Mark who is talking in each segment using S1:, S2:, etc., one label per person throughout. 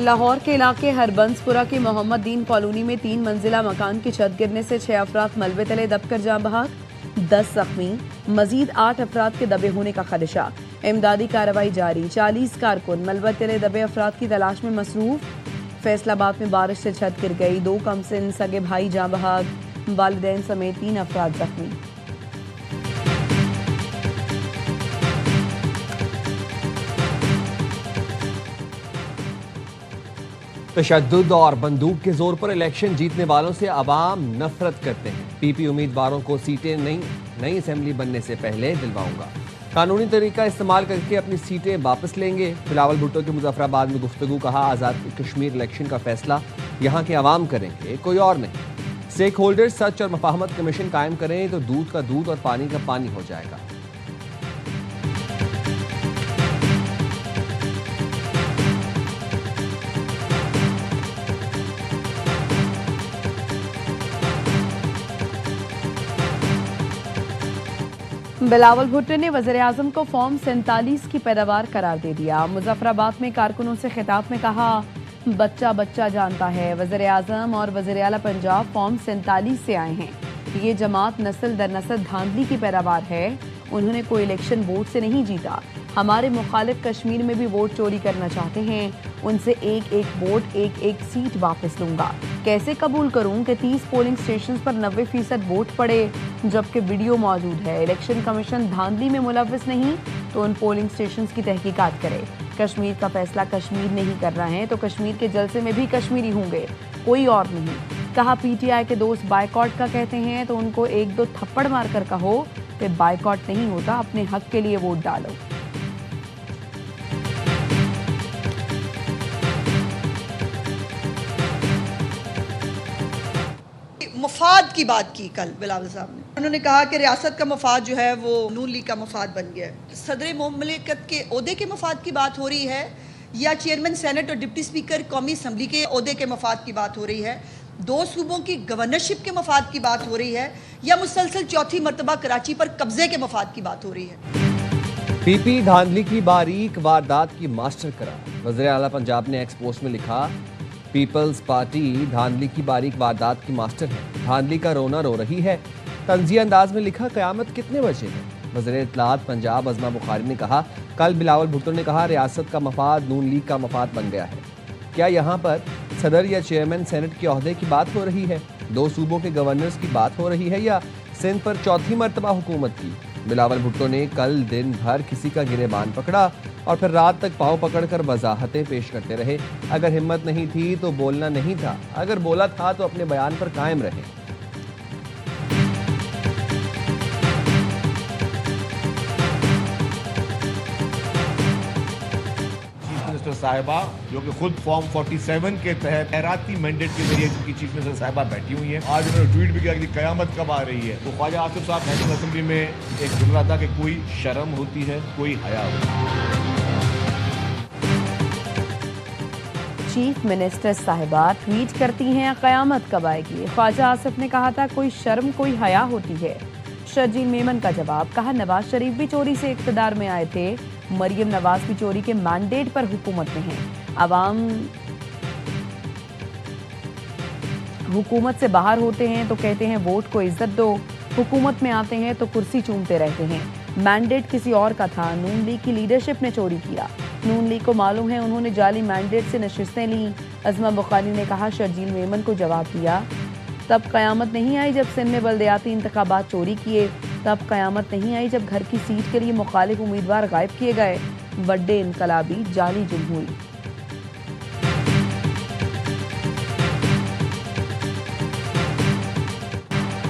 S1: लाहौर के इलाके हरबंसपुरा की मोहम्मद दीन कॉलोनी में 3 मंजिला मकान की छत गिरने से 6 अफराद मलबे तले दबकर जान बहक, 10 जख्मी, मजीद 8 अफराद के दबे होने का खदशा। इमदादी कार्रवाई जारी, 40 कारकुन मलबे तले दबे अफराद की तलाश में मसरूफ। फैसलाबाद में बारिश से छत गिर गई, 2 कमसिन सगे भाई जान बहक, वालिदैन समेत 3 अफराद जख्मी।
S2: तशद्दुद और बंदूक के जोर पर इलेक्शन जीतने वालों से अवाम नफरत करते हैं। पीपी उम्मीदवारों को सीटें नई असेंबली बनने से पहले दिलवाऊंगा, कानूनी तरीका इस्तेमाल करके अपनी सीटें वापस लेंगे। बिलावल भुट्टो की मुजफ्फराबाद में गुफ्तगू, कहा आज़ाद कश्मीर इलेक्शन का फैसला यहाँ के अवाम करेंगे, कोई और नहीं। स्टेक होल्डर्स सच और मफाहमत कमीशन कायम करें तो दूध का दूध और पानी का पानी हो जाएगा।
S1: बिलावल भुट्टो ने वज़ीर-ए-आज़म को फॉर्म 47 की पैदावार करार दे दिया। मुजफ्फराबाद में कारकुनों से खिताब में कहा, बच्चा बच्चा जानता है, वज़ीर-ए-आज़म और वज़ीर आला पंजाब फॉर्म 47 से आए हैं। ये जमात नस्ल दर नस्ल धांधली की पैदावार है। उन्होंने कोई इलेक्शन वोट से नहीं जीता। हमारे मुखालिफ कश्मीर में भी वोट चोरी करना चाहते हैं। उनसे एक एक वोट, एक एक सीट वापस लूंगा। कैसे कबूल करूं कि 30 पोलिंग स्टेशन पर 90% वोट पड़े, जबकि वीडियो मौजूद है। इलेक्शन कमीशन धांधली में मुलव्वस नहीं तो उन पोलिंग स्टेशन की तहकीकात करे। कश्मीर का फैसला कश्मीर नहीं करना है तो कश्मीर के जलसे में भी कश्मीरी होंगे, कोई और नहीं। कहा पीटीआई के दोस्त बायकॉट का कहते हैं तो उनको 1-2 थप्पड़ मारकर कहो कि बायकॉट नहीं होता, अपने हक के लिए वोट डालो।
S3: मफाद की बात की कल बिलावल साहब ने। उन्होंने कहा कि रियासत का मफाद जो है वो नून लीग का मफाद बन गया है। सदर मुमलिकत के ओहदे के मफाद की बात हो रही है या चेयरमैन सेनेट और डिप्टी स्पीकर कौमी असम्बली के ओहदे के मफाद की बात हो रही है? 2 सूबों की गवर्नरशिप के मफाद की बात हो रही है या मुसलसल चौथी मरतबा कराची पर कब्जे के मफाद की बात हो रही है?
S2: पीपी धांधली की बारीक वारदात की मास्टर करार। वज़ीर आला पंजाब ने एक्स पोस्ट में लिखा, पीपल्स पार्टी धांधली की बारीक वारदात की मास्टर है, धांधली का रोना रो रही है। तंज़िया अंदाज में लिखा, क़यामत कितने बजे है? वज़ीर इत्तलात पंजाब अज़मा बुखारी ने कहा, कल बिलावल भुट्टो ने कहा रियासत का मफाद नून लीग का मफाद बन गया है। क्या यहाँ पर सदर या चेयरमैन सेनेट के ओहदे की बात हो रही है, 2 सूबों के गवर्नर्स की बात हो रही है या सिंध पर चौथी मरतबा हुकूमत की? बिलावल भुट्टो ने कल दिन भर किसी का गिरेबान पकड़ा और फिर रात तक पाँव पकड़कर वजाहतें पेश करते रहे। अगर हिम्मत नहीं थी तो बोलना नहीं था, अगर बोला था तो अपने बयान पर कायम रहे।
S4: साहिबा जो कि खुद फॉर्म 47 के तहत खैराती मैंडेट के जरिए जिनकी चीफ मिनिस्टर साहिबा बैठी हुई हैं, आज उन्होंने ट्वीट भी किया कि कयामत कब आ रही है। तो ख्वाजा आसिफ साहब नेशनल असेंबली में एक जुमला था कि कोई शर्म होती है, कोई हया होती है।
S1: चीफ मिनिस्टर साहिबा ट्वीट करती हैं, कयामत कब आएगी। ख्वाजा आसिफ ने कहा था कोई शर्म कोई हया होती है। शर्जील मेमन का जवाब, कहा नवाज शरीफ भी चोरी से इक़्तिदार में आए थे, मरियम नवाज भी चोरी के मैंडेट पर हुकूमत में हैं। अवाम हुकूमत से बाहर होते हैं तो कहते हैं वोट को इज्जत दो, हुकूमत में आते हैं तो कुर्सी चूमते रहते हैं। मैंडेट किसी और का था, नून लीग की लीडरशिप ने चोरी किया। नून लीग को मालूम है उन्होंने जाली मैंडेट से नशिस्तें ली। अज़मा बुखारी ने कहा शर्जील मेमन को जवाब दिया, तब कयामत नहीं आई जब सिंध में बल्दियाती इंतखाबात चोरी किए, तब कयामत नहीं आई जब घर की सीट के लिए मुखालिफ उम्मीदवार गायब किए गए। बड्डे इनकलाबी जाली जमहूरी।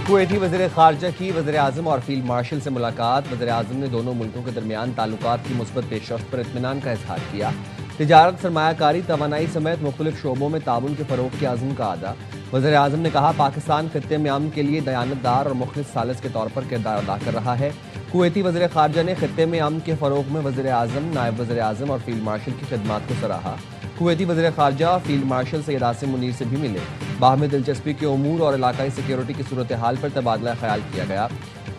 S2: कुवैती वज़ीर ख़ारजा की वज़ीर-ए-आज़म और फील्ड मार्शल से मुलाकात। वज़ीर-ए-आज़म ने दोनों मुल्कों के दरमियान ताल्लुकात की मुस्बत पेशरफ्त पर इत्मीनान का इजहार किया। तिजारत, सरमायाकारी, तवानाई समेत मुख्तलिफ शोबों में ताउन के फ़रोग़ के आज़म का अदा। वज़ीर-ए-आज़म ने कहा पाकिस्तान खित्ते में अमन के लिए दयानतदार और मुखलिस सालिस के तौर पर किरदार अदा कर रहा है। कुवैती वज़ीर ख़ारजा ने खित्ते में अमन के फ़रोग़ में वज़ीर-ए-आज़म, नायब वज़ीर-ए-आज़म और फील्ड मार्शल की खिदमात को सराहा। कुवैती वज़ीर ख़ारजा फील्ड मार्शल सैयद आसिम मुनीर से भी मिले। बाहमी दिलचस्पी के उमूर और इलाकाई सिक्योरिटी की सूरत हाल पर तबादला ख्याल किया गया।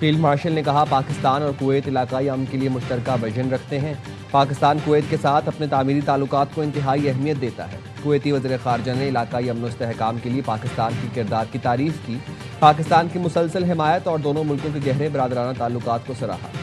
S2: फील्ड मार्शल ने कहा, पाकिस्तान और कुवैत इलाकाई अमन के लिए मुश्तरका विजन रखते हैं। पाकिस्तान कुवैत के साथ अपने तामीरी ताल्लुकात को इंतहाई अहमियत देता है। कुवैती वज़ीर ख़ारजा ने इलाकाई अमन व इस्तेहकाम के लिए पाकिस्तान के किरदार की तारीफ़ की। पाकिस्तान की मुसलसल हिमायत और दोनों मुल्कों के गहरे बरादराना ताल्लुकात को सराहा।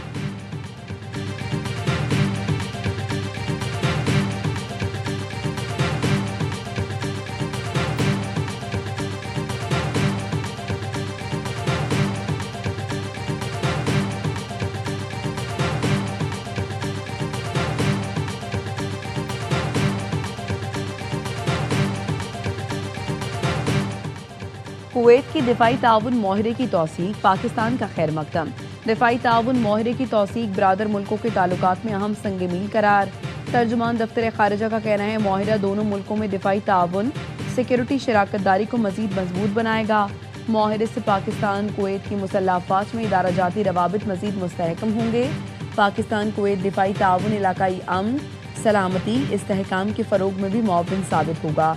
S1: कुवैत की दिफाई ताउन माहरे की तौसीक पाकिस्तान का खैर मकदम। दिफाई ताउन माहरे की तौसीक बरादर मुल्कों के ताल्लुकात में अहम संग मील करार। तर्जुमान दफ्तर खारिजा का कहना है, माहिरा दोनों मुल्कों में दिफाई ताउन सिक्योरिटी शराकतदारी को मजीद मजबूत बनाएगा। माहिरे से पाकिस्तान कुवैत की मुसल्लह अफवाज में इदारा जाती रवाबित मजीद मुस्तहकम होंगे। पाकिस्तान कुवैत दिफाई ताउन इलाकाई अमन, सलामती, इस्तेहकाम के फ़रोग में भी मुआविन साबित होगा।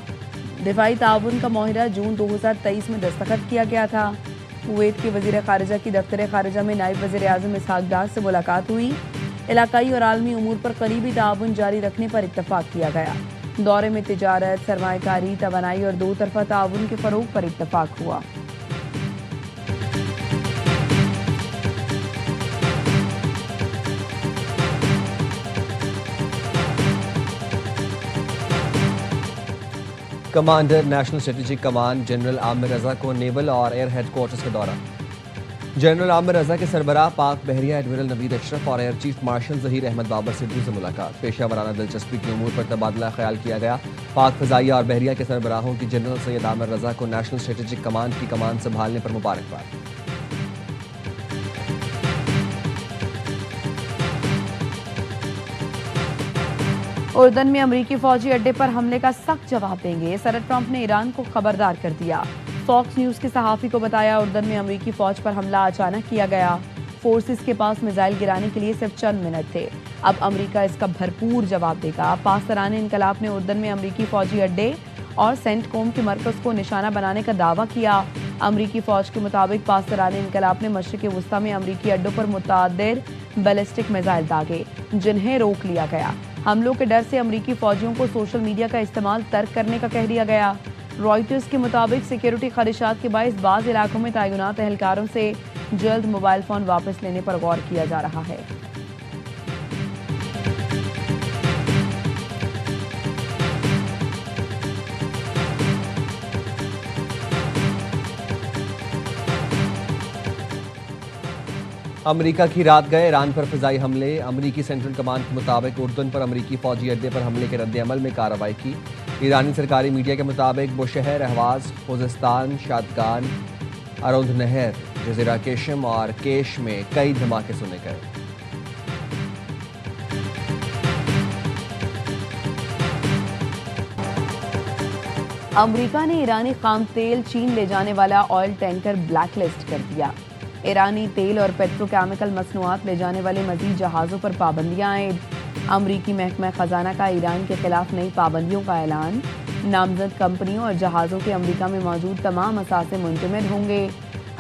S1: दिफाई ताउन का माहिरा जून 2023 में दस्तखत किया गया था। कुवैत के वज़ीर ख़ारिजा की दफ्तर ख़ारिजा में नायब वज़ीर आज़म इसहाक डार से मुलाकात हुई। इलाकाई और आलमी उमूर पर करीबी ताउन जारी रखने पर इत्तफाक किया गया। दौरे में तिजारत, सरमायाकारी, तवानाई और दो तरफा ताउन के फ़रोग पर इत्तफाक हुआ।
S2: Commander national strategic command general Amir Raza को नेवल और एयर हेडक्वार्टर्स का दौरा। जनरल आमिर रजा के सरबराह पाक बहरिया एडमिरल नवीद अशरफ और air chief marshal Zaheer Ahmed Babar Sidhu से मुलाकात। पेशा वराना दिलचस्पी के उमूर पर तबादला ख्याल किया गया। पाक फ़ज़ाइया और बहरिया के सरबराहों की जनरल सैयद आमिर रजा को नेशनल स्ट्रेटेजिक कमांड की कमान संभालने पर मुबारकबाद।
S1: उर्दन में अमरीकी फौजी अड्डे पर हमले का सख्त जवाब देंगे। सदर ट्रंप ने ईरान को खबरदार कर दिया। फॉक्स न्यूज़ के सहाफ़ी को बताया, उर्दन में अमरीकी फौज पर हमला अचानक किया गया। फोर्सेस के पास मिसाइल गिराने के लिए सिर्फ चंद मिनट थे। अब अमरीका इसका भरपूर जवाब देगा। पासरान इनकलाब ने उर्दन में अमरीकी फौजी अड्डे और सेंटकॉम के मरकज़ को निशाना बनाने का दावा किया। अमरीकी फौज के मुताबिक पासरान इनकलाब ने मशरिक़ वस्ता में अमरीकी अड्डों पर मुतअद्दिद बैलिस्टिक मिसाइल दागे, जिन्हें रोक लिया गया। हमलों के डर से अमरीकी फौजियों को सोशल मीडिया का इस्तेमाल तर्क करने का कह दिया गया। रॉयटर्स के मुताबिक सिक्योरिटी खदशात के बायस बाज़ इलाकों में तैनात एहलकारों से जल्द मोबाइल फ़ोन वापस लेने पर गौर किया जा रहा है।
S2: अमेरिका की रात गए ईरान पर फ़िज़ाई हमले। अमेरिकी सेंट्रल कमांड के मुताबिक उर्दन पर अमेरिकी फ़ौजी अड्डे पर हमले के रद्द-ए-अमल में कार्रवाई की। ईरानी सरकारी मीडिया के मुताबिक बुशहर, अहवाज़, खुज़िस्तान, शादकान, अरुंध नहर, जज़ीरा केशम और केश में कई धमाके सुने गए।
S1: अमेरिका ने ईरानी खाम तेल चीन ले जाने वाला ऑयल टैंकर ब्लैकलिस्ट कर दिया। ईरानी तेल और पेट्रोकेमिकल मसनूआत ले जाने वाले मजीद जहाज़ों पर पाबंदियां आयद। अमरीकी महकमा ख़जाना का ईरान के खिलाफ नई पाबंदियों का ऐलान। नामजद कंपनियों और जहाज़ों के अमरीका में मौजूद तमाम असासे मुंतमिद होंगे।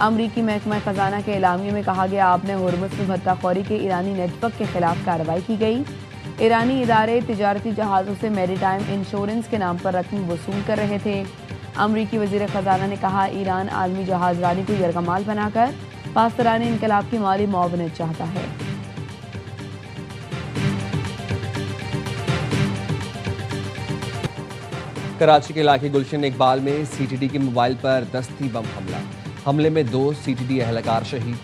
S1: अमरीकी महकमा ख़जाना के एलामिये में कहा गया, आपने हुर्मुज़ में भत्ताखोरी के ईरानी नेटवर्क के खिलाफ कार्रवाई की गई। ईरानी इदारे तिजारती जहाज़ों से मैरीटाइम इंश्योरेंस के नाम पर रकम वसूल कर रहे थे। अमरीकी वज़ीर ख़जाना ने कहा, ईरान आलमी जहाज़रानी को यरगमाल बनाकर पासरानी इनकलाब की माली मुआवनत चाहता है।
S2: कराची के इलाके गुलशन इकबाल में सीटीडी के मोबाइल पर दस्ती बम हमला। हमले में 2 सीटीडी एहलकार शहीद।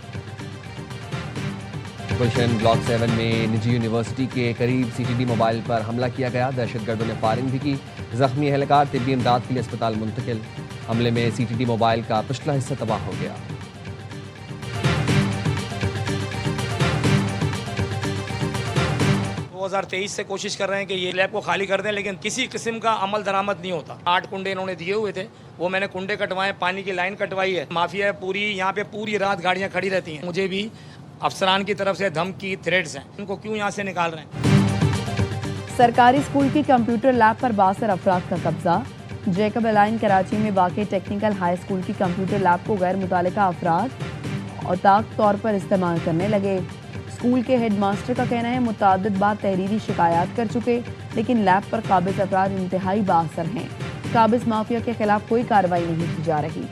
S2: गुलशन ब्लॉक 7 में निजी यूनिवर्सिटी के करीब सीटीडी मोबाइल पर हमला किया गया। दहशतगर्दों ने फायरिंग भी की। जख्मी एहलकार तिब्बी इमदाद के लिए अस्पताल मुंतकिल। हमले में सीटीडी मोबाइल का पिछला हिस्सा तबाह हो गया।
S5: 2023 से कोशिश कर रहे हैं कि ये लैब को खाली कर दें, लेकिन किसी किस्म का अमल दरामद नहीं होता। 8 कुंडे इन्होंने दिए हुए थे, वो मैंने कुंडे कटवाए, पानी की लाइन कटवाई है। माफिया पूरी यहाँ पे पूरी रात गाड़ियाँ खड़ी रहती हैं। मुझे भी अफसरान की तरफ से धमकी, थ्रेट्स हैं। इनको क्यों यहाँ से निकाल रहे हैं?
S1: सरकारी स्कूल की कंप्यूटर लैब पर 62 अफराद का कब्जा। जैकब अलाइन कराची में वाक़ई टेक्निकल हाई स्कूल की कंप्यूटर लैब को गैर मुतल्लिका अफराद और ताक तौर पर इस्तेमाल करने लगे। स्कूल के हेडमास्टर का कहना है मुतअद्दिद बार तहरीरी शिकायत कर चुके, लेकिन लैब पर काबिज अफराद इंतहाई बाअसर हैं। काबिज माफिया के खिलाफ कोई कार्रवाई नहीं की जा रही।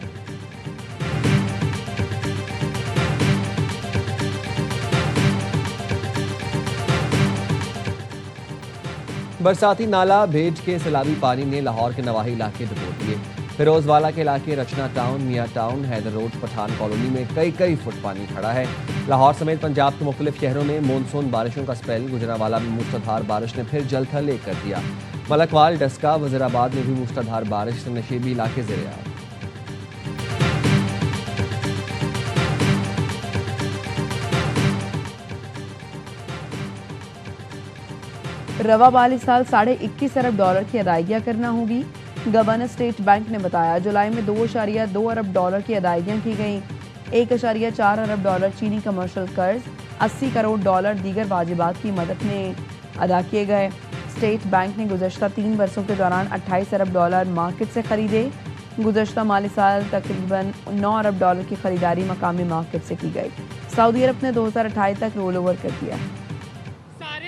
S2: बरसाती नाला भेज के सैलाबी पानी ने लाहौर के नवाही इलाके डुबो दिए। फिरोजवाला के इलाके Rachna town, Mian town, Haider road, Pathan colony में कई फुट पानी खड़ा है। लाहौर समेत पंजाब के मुख्तलिफ शहरों में मानसून बारिशों का स्पेल। गुजरांवाला में मूसलाधार बारिश ने फिर जलथल एक कर दिया। मलकवाल, डस्का, वजीराबाद में भी मूसलाधार बारिश से नशेबी इलाके ज़ेर-ए-आब।
S1: रवा वाली साल $21.5 अरब की अदायगियाँ करना होगी। गवर्नर स्टेट बैंक ने बताया जुलाई में $2.2 अरब की अदायगियाँ की गईं। $1.4 अरब चीनी कमर्शियल कर्ज, $80 करोड़ दीगर वाजिबात की मदद में अदा किए गए। स्टेट बैंक ने गुज़श्ता 3 बरसों के दौरान $28 अरब मार्केट से खरीदे। गुज़श्ता माली साल तकरीबन $9 अरब की खरीदारी मकामी मार्केट से की गई। सऊदी अरब ने 2028 तक रोल ओवर कर दिया।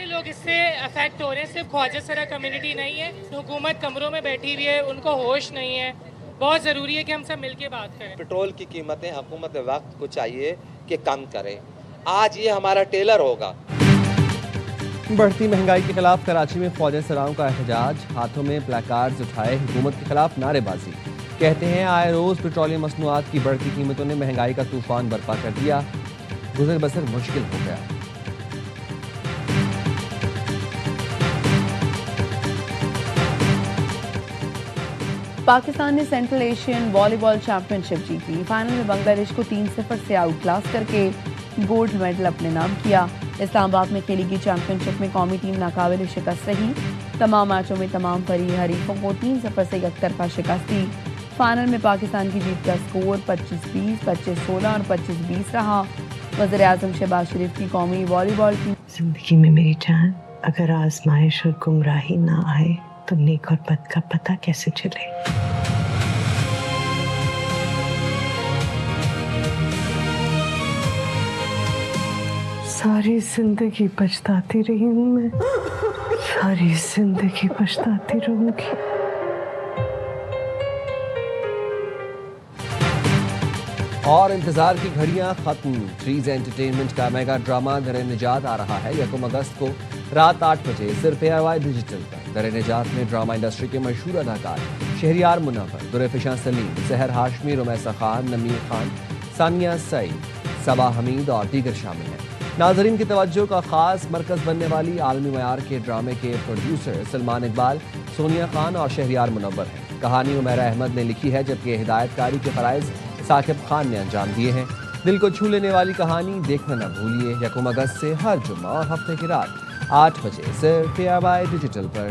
S6: लोग इससे अफेक्ट हो रहे हैं, सिर्फ ख्वाजा सरा कम्युनिटी नहीं है। हुकूमत कमरों में बैठी हुई है, उनको होश नहीं है। बहुत ज़रूरी है कि हम सब मिलके बात करें।
S7: पेट्रोल की कीमतें हुकूमत वक्त को चाहिए कि कम करें। आज ये हमारा टेलर होगा।
S2: बढ़ती महंगाई के खिलाफ कराची में ख्वाजा सराओं का एहतजाज। हाथों में प्लेकार्ड्स उठाए, हुकूमत के खिलाफ नारेबाजी। कहते हैं आए रोज़ पेट्रोलियम मसनूआत की बढ़ती कीमतों ने महंगाई का तूफान बर्पा कर दिया, गुजर बसर मुश्किल हो गया।
S1: पाकिस्तान ने सेंट्रल एशियन वॉलीबॉल चैंपियनशिप जीती। फाइनल में बांग्लादेश को 3-0 से आउट क्लास करके गोल्ड मेडल अपने नाम किया। इस्लामाबाद में खेली गई चैंपियनशिप में कौमी टीम नाकाबिल शिकस्त रही। तमाम मैचों में तमाम हरीफों को 3-0 से एकतरफा शिकस्त दी। फाइनल में पाकिस्तान की जीत का स्कोर 25-20, 25-16 और 25-20 रहा। वज़ीर आज़म शहबाज शरीफ की कौमी वॉलीबॉल टीम।
S8: जिंदगी में मेरी जान, अगर आजमाइश और गुमराही ना आए तो नेक और बद का पता कैसे चले। सारी जिंदगी पछताती रही हूँ मैं, सारी जिंदगी पछताती रहूंगी।
S2: और इंतजार की घड़ियां खत्म। ट्रीज एंटरटेनमेंट का मेगा ड्रामा दर निजात आ रहा है 1 अगस्त को रात 8 बजे सिर्फ ARY डिजिटल पर। दर निजात में ड्रामा इंडस्ट्री के मशहूर अदाकार शहरियार मुनव्वर, दुरफिशां सलीम, सहर हाशमी, रुमैसा खान, नमीर खान, सानिया सईद, सबा हमीद और दीगर शामिल हैं। नाजरीन की तवज्जो का खास मरकज बनने वाली आलमी मयार के ड्रामे के प्रोड्यूसर सलमान इकबाल, सोनिया खान और शहरियार मुनव्वर हैं। कहानी उमैरा अहमद ने लिखी है, जबकि हिदायतकारी के फराइज साकिब खान ने अंजाम दिए हैं। दिल को छू लेने वाली कहानी देखना न भूलिए 1 अगस्त से हर जुम्मा और हफ्ते की रात 8 बजे सिर्फ ARY डिजिटल पर।